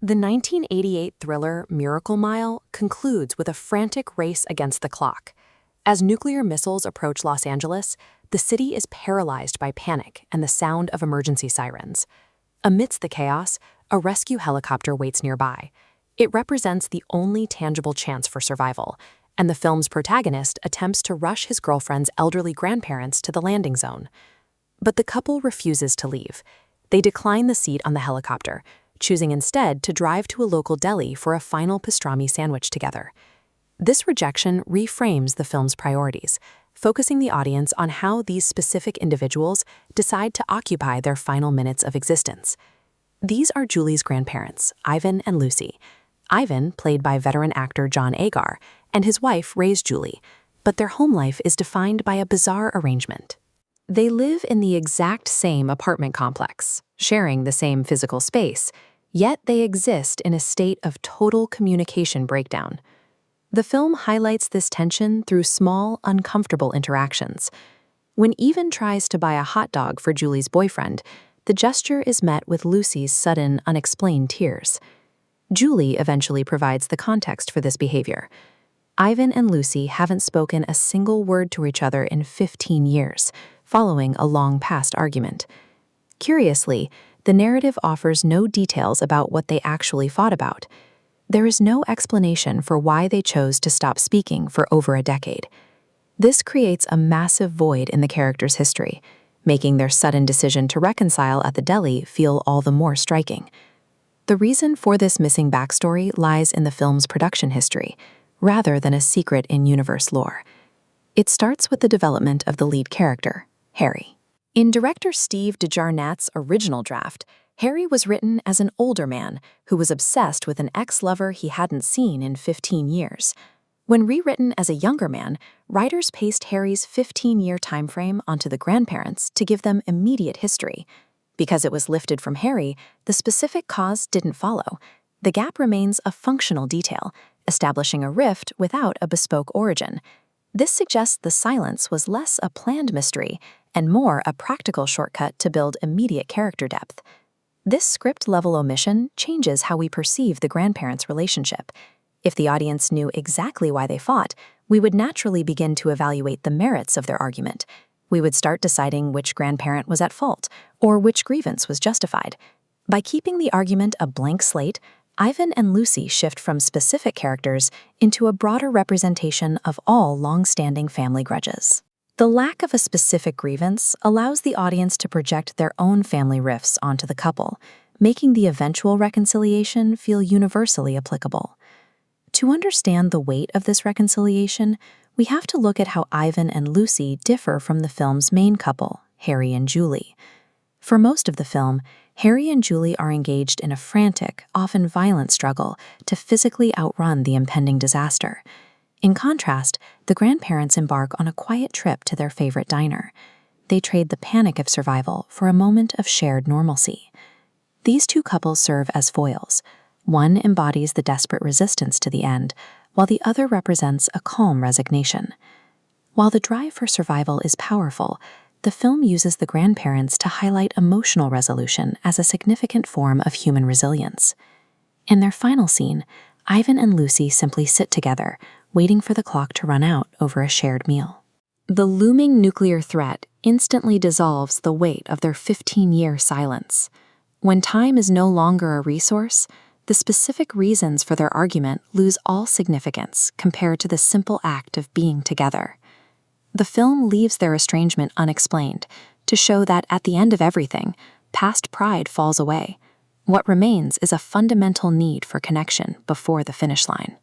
The 1988 thriller Miracle Mile concludes with a frantic race against the clock. As nuclear missiles approach Los Angeles, the city is paralyzed by panic and the sound of emergency sirens. Amidst the chaos, a rescue helicopter waits nearby. It represents the only tangible chance for survival, and the film's protagonist attempts to rush his girlfriend's elderly grandparents to the landing zone. But the couple refuses to leave. They decline the seat on the helicopter, choosing instead to drive to a local deli for a final pastrami sandwich together. This rejection reframes the film's priorities, focusing the audience on how these specific individuals decide to occupy their final minutes of existence. These are Julie's grandparents, Ivan and Lucy. Ivan, played by veteran actor John Agar, and his wife raised Julie, but their home life is defined by a bizarre arrangement. They live in the exact same apartment complex, sharing the same physical space, yet they exist in a state of total communication breakdown. The film highlights this tension through small, uncomfortable interactions. When Ivan tries to buy a hot dog for Julie's boyfriend, the gesture is met with Lucy's sudden, unexplained tears. Julie eventually provides the context for this behavior. Ivan and Lucy haven't spoken a single word to each other in 15 years, following a long-past argument. Curiously, the narrative offers no details about what they actually fought about. There is no explanation for why they chose to stop speaking for over a decade. This creates a massive void in the characters' history, making their sudden decision to reconcile at the deli feel all the more striking. The reason for this missing backstory lies in the film's production history, rather than a secret in universe lore. It starts with the development of the lead character, Harry. In director Steve Jarnatt's original draft, Harry was written as an older man who was obsessed with an ex-lover he hadn't seen in 15 years. When rewritten as a younger man, writers paced Harry's 15-year timeframe onto the grandparents to give them immediate history. Because it was lifted from Harry, the specific cause didn't follow. The gap remains a functional detail, establishing a rift without a bespoke origin. This suggests the silence was less a planned mystery and more a practical shortcut to build immediate character depth. This script-level omission changes how we perceive the grandparents' relationship. If the audience knew exactly why they fought, we would naturally begin to evaluate the merits of their argument. We would start deciding which grandparent was at fault or which grievance was justified. By keeping the argument a blank slate, Ivan and Lucy shift from specific characters into a broader representation of all long-standing family grudges. The lack of a specific grievance allows the audience to project their own family rifts onto the couple, making the eventual reconciliation feel universally applicable. To understand the weight of this reconciliation, we have to look at how Ivan and Lucy differ from the film's main couple, Harry and Julie. For most of the film, Harry and Julie are engaged in a frantic, often violent struggle to physically outrun the impending disaster. In contrast, the grandparents embark on a quiet trip to their favorite diner. They trade the panic of survival for a moment of shared normalcy. These two couples serve as foils. One embodies the desperate resistance to the end, while the other represents a calm resignation. While the drive for survival is powerful, the film uses the grandparents to highlight emotional resolution as a significant form of human resilience. In their final scene, Ivan and Lucy simply sit together, waiting for the clock to run out over a shared meal. The looming nuclear threat instantly dissolves the weight of their 15-year silence. When time is no longer a resource, the specific reasons for their argument lose all significance compared to the simple act of being together. The film leaves their estrangement unexplained to show that at the end of everything, past pride falls away. What remains is a fundamental need for connection before the finish line.